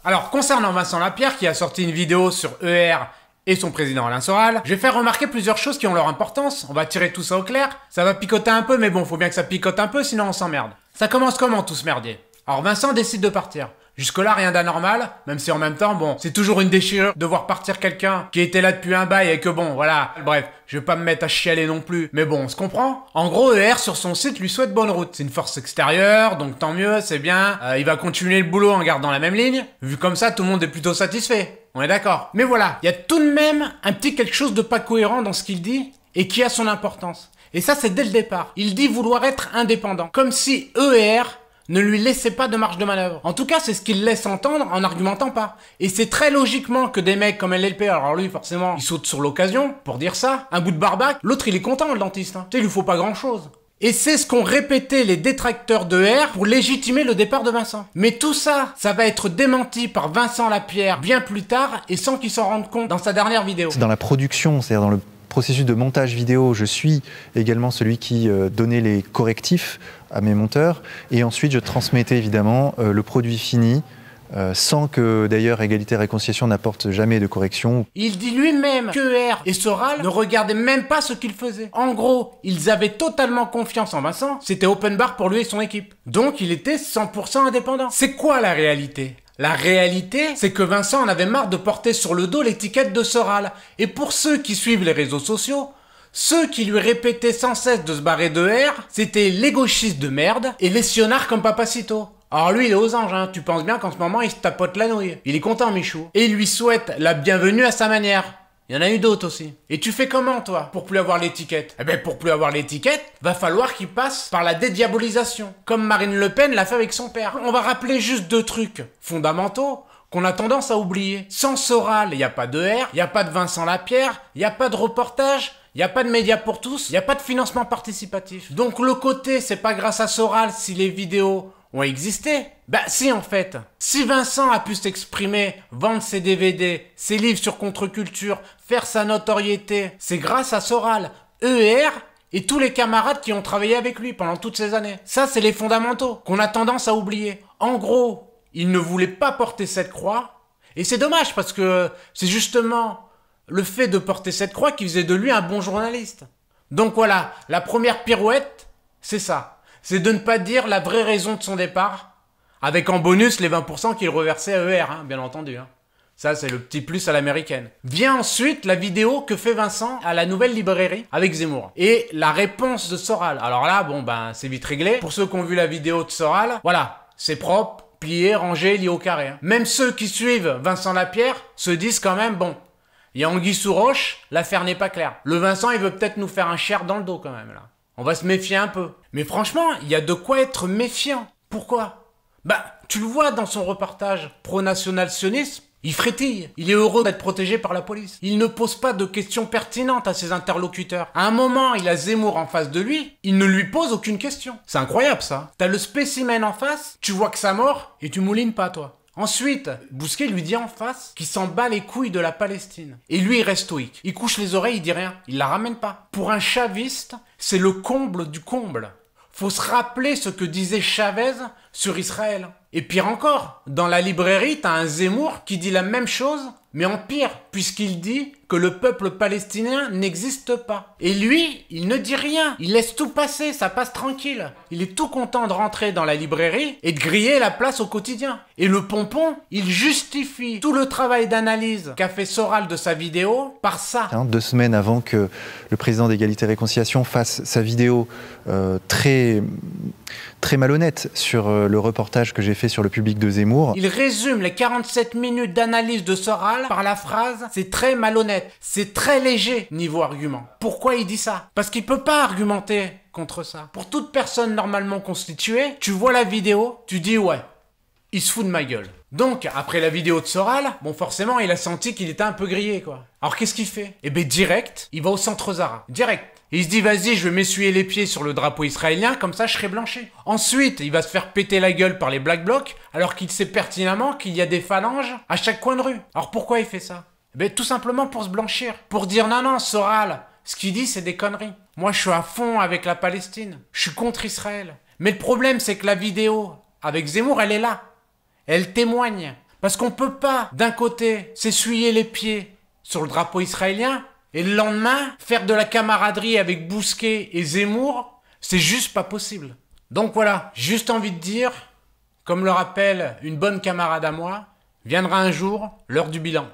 Alors, concernant Vincent Lapierre, qui a sorti une vidéo sur ER et son président Alain Soral, je vais faire remarquer plusieurs choses qui ont leur importance. On va tirer tout ça au clair. Ça va picoter un peu, mais bon, faut bien que ça picote un peu, sinon on s'emmerde. Ça commence comment tout ce merdier? Alors Vincent décide de partir. Jusque-là, rien d'anormal, même si en même temps, bon, c'est toujours une déchirure de voir partir quelqu'un qui était là depuis un bail et que bon, voilà, bref, je vais pas me mettre à chialer non plus, mais bon, on se comprend. En gros, ER sur son site lui souhaite bonne route. C'est une force extérieure, donc tant mieux, c'est bien. Il va continuer le boulot en gardant la même ligne. Vu comme ça, tout le monde est plutôt satisfait. On est d'accord. Mais voilà, il y a tout de même un petit quelque chose de pas cohérent dans ce qu'il dit et qui a son importance. Et ça, c'est dès le départ. Il dit vouloir être indépendant, comme si ER ne lui laissait pas de marge de manœuvre. En tout cas, c'est ce qu'il laisse entendre en n'argumentant pas. Et c'est très logiquement que des mecs comme LLP, alors lui, forcément, il saute sur l'occasion, pour dire ça, un bout de barbac, l'autre il est content, le dentiste. Hein. Tu sais, il lui faut pas grand chose. Et c'est ce qu'ont répété les détracteurs de R pour légitimer le départ de Vincent. Mais tout ça, ça va être démenti par Vincent Lapierre bien plus tard et sans qu'il s'en rende compte dans sa dernière vidéo. C'est dans la production, c'est-à-dire dans le processus de montage vidéo, je suis également celui qui donnait les correctifs à mes monteurs et ensuite je transmettais évidemment le produit fini sans que d'ailleurs Égalité et Réconciliation n'apporte jamais de correction. Il dit lui-même que R et Soral ne regardaient même pas ce qu'il faisait. En gros, ils avaient totalement confiance en Vincent, c'était open bar pour lui et son équipe. Donc il était 100% indépendant. C'est quoi la réalité ? La réalité, c'est que Vincent en avait marre de porter sur le dos l'étiquette de Soral. Et pour ceux qui suivent les réseaux sociaux, ceux qui lui répétaient sans cesse de se barrer de R, c'était les gauchistes de merde et les sionards comme Papacito. Alors lui, il est aux anges, hein. Tu penses bien qu'en ce moment, il se tapote la nouille. Il est content, Michou. Et il lui souhaite la bienvenue à sa manière. Il y en a eu d'autres aussi. Et tu fais comment, toi, pour plus avoir l'étiquette? Eh ben, pour plus avoir l'étiquette, va falloir qu'il passe par la dédiabolisation. Comme Marine Le Pen l'a fait avec son père. On va rappeler juste deux trucs fondamentaux qu'on a tendance à oublier. Sans Soral, il n'y a pas de R, il n'y a pas de Vincent Lapierre, il n'y a pas de reportage, il n'y a pas de médias pour tous, il n'y a pas de financement participatif. Donc le côté, c'est pas grâce à Soral si les vidéos ont existé. Bah si en fait. Si Vincent a pu s'exprimer, vendre ses DVD, ses livres sur contre-culture, faire sa notoriété, c'est grâce à Soral, ER et tous les camarades qui ont travaillé avec lui pendant toutes ces années. Ça, c'est les fondamentaux qu'on a tendance à oublier. En gros, il ne voulait pas porter cette croix. Et c'est dommage parce que c'est justement le fait de porter cette croix qui faisait de lui un bon journaliste. Donc voilà, la première pirouette, c'est ça. C'est de ne pas dire la vraie raison de son départ, avec en bonus les 20% qu'il reversait à ER, hein, bien entendu. Hein. Ça, c'est le petit plus à l'américaine. Vient ensuite la vidéo que fait Vincent à la Nouvelle Librairie avec Zemmour. Et la réponse de Soral. Alors là, bon, ben, c'est vite réglé. Pour ceux qui ont vu la vidéo de Soral, voilà, c'est propre, plié, rangé, lié au carré. Hein. Même ceux qui suivent Vincent Lapierre se disent quand même, bon, il y a anguille sous roche, l'affaire n'est pas claire. Le Vincent, il veut peut-être nous faire un cher dans le dos quand même, là. On va se méfier un peu. Mais franchement, il y a de quoi être méfiant. Pourquoi? Bah, tu le vois dans son reportage pro-national sionisme, il frétille. Il est heureux d'être protégé par la police. Il ne pose pas de questions pertinentes à ses interlocuteurs. À un moment, il a Zemmour en face de lui, il ne lui pose aucune question. C'est incroyable ça. T'as le spécimen en face, tu vois que ça mord, et tu moulines pas toi. Ensuite, Bousquet lui dit en face qu'il s'en bat les couilles de la Palestine. Et lui, il reste stoïque. Il couche les oreilles, il dit rien. Il la ramène pas. Pour un chaviste, c'est le comble du comble. Faut se rappeler ce que disait Chavez sur Israël. Et pire encore, dans la librairie, t'as un Zemmour qui dit la même chose, mais en pire, puisqu'il dit que le peuple palestinien n'existe pas. Et lui, il ne dit rien. Il laisse tout passer, ça passe tranquille. Il est tout content de rentrer dans la librairie et de griller la place au quotidien. Et le pompon, il justifie tout le travail d'analyse qu'a fait Soral de sa vidéo par ça. 2 semaines avant que le président d'Égalité et Réconciliation fasse sa vidéo très malhonnête sur le reportage que j'ai fait sur le public de Zemmour. Il résume les 47 minutes d'analyse de Soral par la phrase « c'est très malhonnête, c'est très léger niveau argument ». Pourquoi il dit ça? Parce qu'il peut pas argumenter contre ça. Pour toute personne normalement constituée, tu vois la vidéo, tu dis « ouais, il se fout de ma gueule ». Donc, après la vidéo de Soral, bon forcément, il a senti qu'il était un peu grillé, quoi. Alors qu'est-ce qu'il fait? Eh ben direct, il va au centre Zara. Direct. Et il se dit, vas-y, je vais m'essuyer les pieds sur le drapeau israélien, comme ça je serai blanchi. Ensuite, il va se faire péter la gueule par les Black Blocs, alors qu'il sait pertinemment qu'il y a des phalanges à chaque coin de rue. Alors pourquoi il fait ça? Eh ben tout simplement pour se blanchir. Pour dire, non, non, Soral, ce qu'il dit, c'est des conneries. Moi, je suis à fond avec la Palestine. Je suis contre Israël. Mais le problème, c'est que la vidéo avec Zemmour, elle est là. Elle témoigne. Parce qu'on peut pas, d'un côté, s'essuyer les pieds sur le drapeau israélien, et le lendemain, faire de la camaraderie avec Bousquet et Zemmour, c'est juste pas possible. Donc voilà, juste envie de dire, comme le rappelle une bonne camarade à moi, viendra un jour l'heure du bilan.